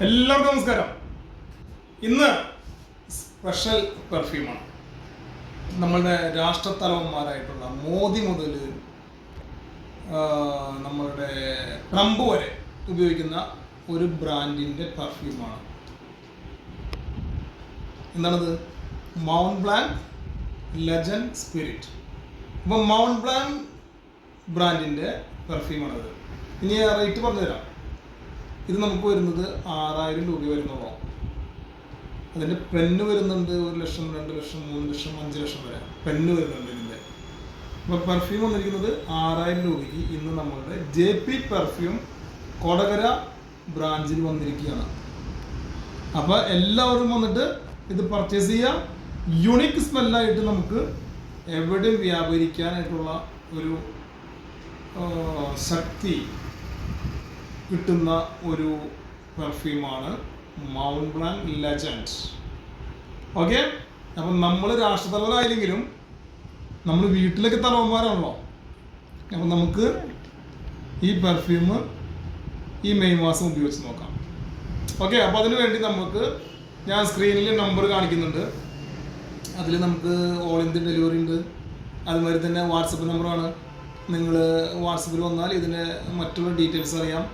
എല്ലാവർക്കും നമസ്കാരം. ഇന്ന് സ്പെഷ്യൽ പെർഫ്യൂമാണ്. നമ്മളുടെ രാഷ്ട്രത്തലവന്മാരായിട്ടുള്ള മോദി മുതൽ നമ്മളുടെ ട്രംപ് വരെ ഉപയോഗിക്കുന്ന ഒരു ബ്രാൻഡിൻ്റെ പെർഫ്യൂമാണ്. എന്താണത്? Mount blank legend spirit. അപ്പം മൗണ്ട് ബ്ലാങ്ക് ബ്രാൻഡിൻ്റെ പെർഫ്യൂമാണത്. ഇനി റേറ്റ് പറഞ്ഞു തരാം. ഇത് നമുക്ക് വരുന്നത് 6000 രൂപ വരുന്നുള്ളൂ. അതിൻ്റെ പെണ്ണ് വരുന്നുണ്ട് 1 ലക്ഷം, 2 ലക്ഷം, 3 ലക്ഷം, 5 ലക്ഷം വരെ പെണ്ണ് വരുന്നുണ്ട് ഇതിൻ്റെ. അപ്പോൾ പെർഫ്യൂം വന്നിരിക്കുന്നത് 6000 രൂപയ്ക്ക് ഇന്ന് നമ്മളുടെ JP പെർഫ്യൂം കൊടകര ബ്രാഞ്ചിൽ വന്നിരിക്കുകയാണ്. അപ്പോൾ എല്ലാവരും വന്നിട്ട് ഇത് പർച്ചേസ് ചെയ്യുക. യുണീക്ക് സ്മെല്ലായിട്ട് നമുക്ക് എവിടെയും വ്യാപരിക്കാനായിട്ടുള്ള ഒരു ശക്തി കിട്ടുന്ന ഒരു പെർഫ്യൂമാണ് മൗണ്ട് ബ്ലാങ്ക് ലെജൻഡ്. ഓക്കെ, അപ്പം നമ്മൾ രാഷ്ട്രതലവരായില്ലെങ്കിലും നമ്മൾ വീട്ടിലൊക്കെ തലവന്മാരാണല്ലോ. അപ്പം നമുക്ക് ഈ പെർഫ്യൂം ഈ മെയ് മാസം ഉപയോഗിച്ച് നോക്കാം. ഓക്കെ, അപ്പോൾ അതിനു വേണ്ടി നമുക്ക് ഞാൻ സ്ക്രീനിൽ നമ്പർ കാണിക്കുന്നുണ്ട്. അതിൽ നമുക്ക് ഓൾ ഇന്ത്യ ഡെലിവറി ഉണ്ട്. അതുമാതിരി തന്നെ വാട്സപ്പ് നമ്പറാണ്. നിങ്ങൾ വാട്സപ്പിൽ വന്നാൽ ഇതിൻ്റെ മറ്റുള്ള ഡീറ്റെയിൽസ് അറിയാം.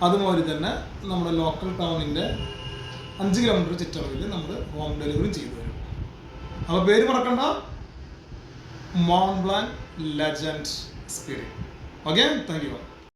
അതുമാതിരി തന്നെ നമ്മുടെ ലോക്കൽ ടൗണിൻ്റെ 5 കിലോമീറ്റർ ചുറ്റളവിൽ നമ്മൾ ഹോം ഡെലിവറി ചെയ്തു തരും. അപ്പോൾ പേര് മറക്കണ്ട, mount blank legend spirit. Okay, thank you.